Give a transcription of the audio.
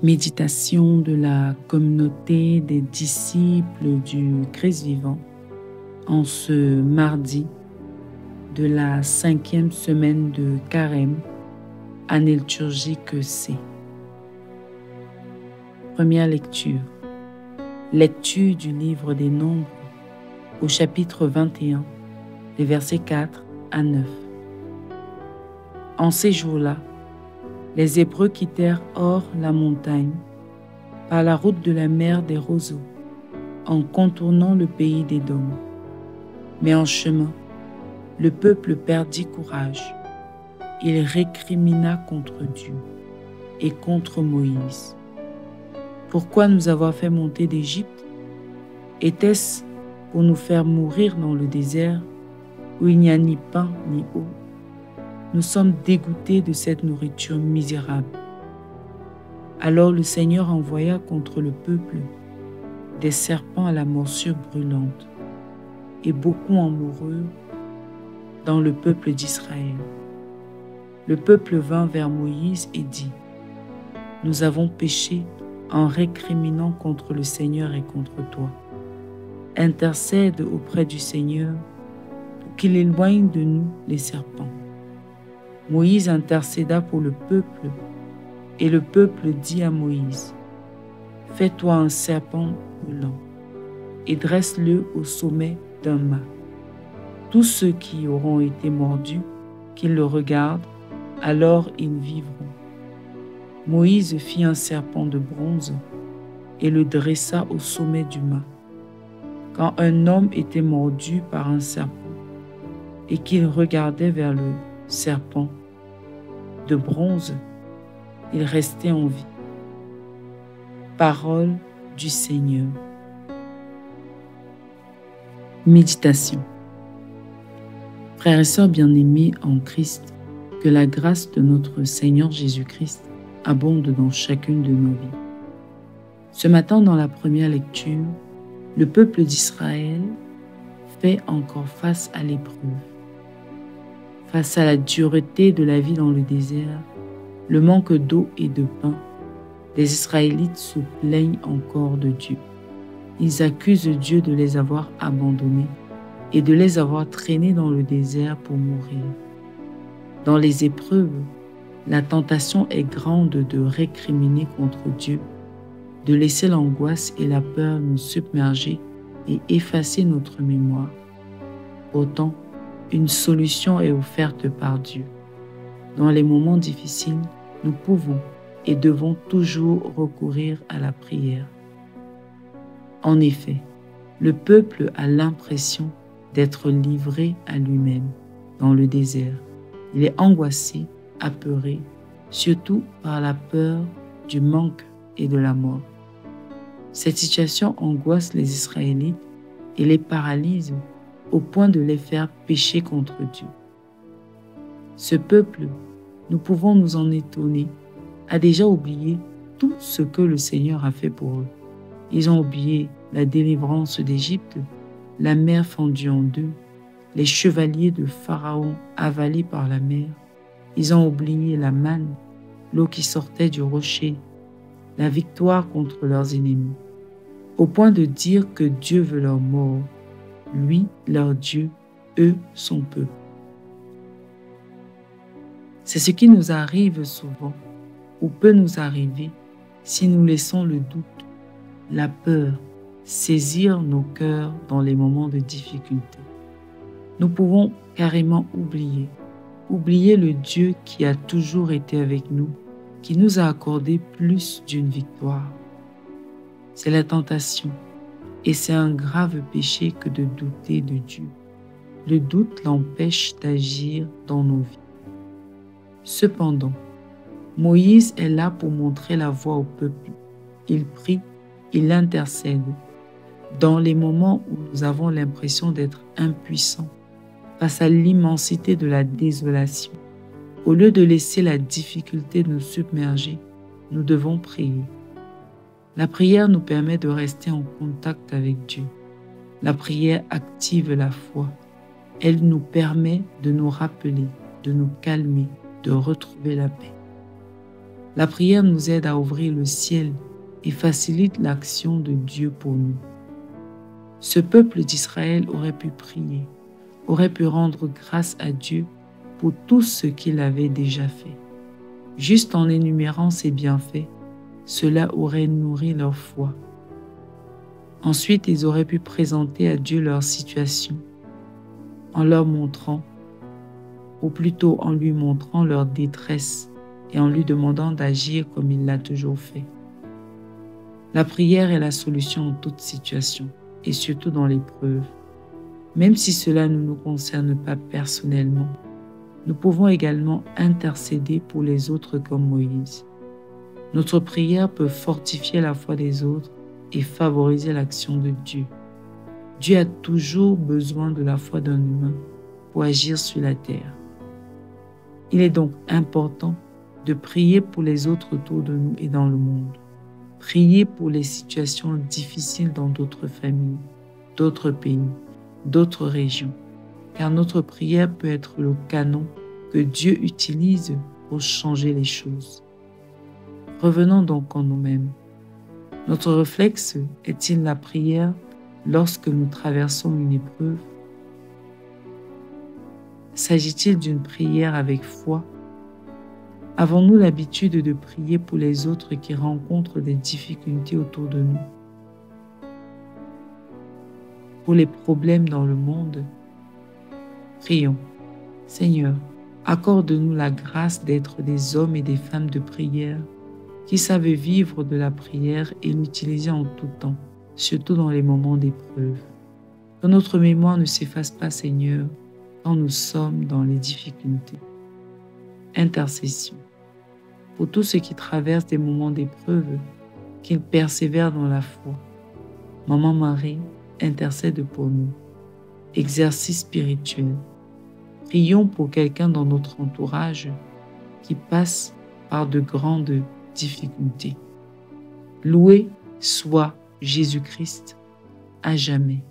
Méditation de la communauté des disciples du Christ vivant en ce mardi de la 5e semaine de Carême, année liturgique C. Première lecture. Lecture du livre des Nombres au chapitre 21, les versets 4 à 9. En ces jours-là, les Hébreux quittèrent Hor la montagne par la route de la mer des roseaux en contournant le pays d'Édom. Mais en chemin, le peuple perdit courage. Il récrimina contre Dieu et contre Moïse. Pourquoi nous avoir fait monter d'Égypte? Était-ce pour nous faire mourir dans le désert où il n'y a ni pain ni eau? Nous sommes dégoûtés de cette nourriture misérable. Alors le Seigneur envoya contre le peuple des serpents à la morsure brûlante, et beaucoup en moururent dans le peuple d'Israël. Le peuple vint vers Moïse et dit: « Nous avons péché en récriminant contre le Seigneur et contre toi. Intercède auprès du Seigneur pour qu'il éloigne de nous les serpents. » Moïse intercéda pour le peuple, et le peuple dit à Moïse: « Fais-toi un serpent brûlant, et dresse-le au sommet d'un mât. Tous ceux qui auront été mordus, qu'ils le regardent, alors ils vivront. » Moïse fit un serpent de bronze, et le dressa au sommet du mât. Quand un homme était mordu par un serpent, et qu'il regardait vers le serpent de bronze, il restait en vie. Parole du Seigneur. Méditation. Frères et sœurs bien-aimés en Christ, que la grâce de notre Seigneur Jésus-Christ abonde dans chacune de nos vies. Ce matin, dans la première lecture, le peuple d'Israël fait encore face à l'épreuve. Face à la dureté de la vie dans le désert, le manque d'eau et de pain, les Israélites se plaignent encore de Dieu. Ils accusent Dieu de les avoir abandonnés et de les avoir traînés dans le désert pour mourir. Dans les épreuves, la tentation est grande de récriminer contre Dieu, de laisser l'angoisse et la peur nous submerger et effacer notre mémoire. Pourtant, une solution est offerte par Dieu. Dans les moments difficiles, nous pouvons et devons toujours recourir à la prière. En effet, le peuple a l'impression d'être livré à lui-même dans le désert. Il est angoissé, apeuré, surtout par la peur du manque et de la mort. Cette situation angoisse les Israélites et les paralyse au point de les faire pécher contre Dieu. Ce peuple, nous pouvons nous en étonner, a déjà oublié tout ce que le Seigneur a fait pour eux. Ils ont oublié la délivrance d'Égypte, la mer fendue en deux, les chevaliers de Pharaon avalés par la mer. Ils ont oublié la manne, l'eau qui sortait du rocher, la victoire contre leurs ennemis, au point de dire que Dieu veut leur mort. Lui, leur Dieu, eux, son peuple. C'est ce qui nous arrive souvent, ou peut nous arriver, si nous laissons le doute, la peur, saisir nos cœurs dans les moments de difficulté. Nous pouvons carrément oublier le Dieu qui a toujours été avec nous, qui nous a accordé plus d'une victoire. C'est la tentation. Et c'est un grave péché que de douter de Dieu. Le doute l'empêche d'agir dans nos vies. Cependant, Moïse est là pour montrer la voie au peuple. Il prie, il intercède. Dans les moments où nous avons l'impression d'être impuissants face à l'immensité de la désolation, au lieu de laisser la difficulté nous submerger, nous devons prier. La prière nous permet de rester en contact avec Dieu. La prière active la foi. Elle nous permet de nous rappeler, de nous calmer, de retrouver la paix. La prière nous aide à ouvrir le ciel et facilite l'action de Dieu pour nous. Ce peuple d'Israël aurait pu prier, aurait pu rendre grâce à Dieu pour tout ce qu'il avait déjà fait. Juste en énumérant ses bienfaits, cela aurait nourri leur foi. Ensuite, ils auraient pu présenter à Dieu leur situation, en leur montrant, ou plutôt en lui montrant leur détresse et en lui demandant d'agir comme il l'a toujours fait. La prière est la solution en toute situation, et surtout dans l'épreuve. Même si cela ne nous concerne pas personnellement, nous pouvons également intercéder pour les autres comme Moïse. Notre prière peut fortifier la foi des autres et favoriser l'action de Dieu. Dieu a toujours besoin de la foi d'un humain pour agir sur la terre. Il est donc important de prier pour les autres autour de nous et dans le monde. Prier pour les situations difficiles dans d'autres familles, d'autres pays, d'autres régions, car notre prière peut être le canon que Dieu utilise pour changer les choses. Revenons donc en nous-mêmes. Notre réflexe est-il la prière lorsque nous traversons une épreuve? S'agit-il d'une prière avec foi? Avons-nous l'habitude de prier pour les autres qui rencontrent des difficultés autour de nous? Pour les problèmes dans le monde? Prions. Seigneur, accorde-nous la grâce d'être des hommes et des femmes de prière qui savent vivre de la prière et l'utiliser en tout temps, surtout dans les moments d'épreuve. Que notre mémoire ne s'efface pas, Seigneur, quand nous sommes dans les difficultés. Intercession. Pour tous ceux qui traversent des moments d'épreuve, qu'ils persévèrent dans la foi. Maman Marie, intercède pour nous. Exercice spirituel. Prions pour quelqu'un dans notre entourage qui passe par de grandes difficultés. Loué soit Jésus-Christ à jamais.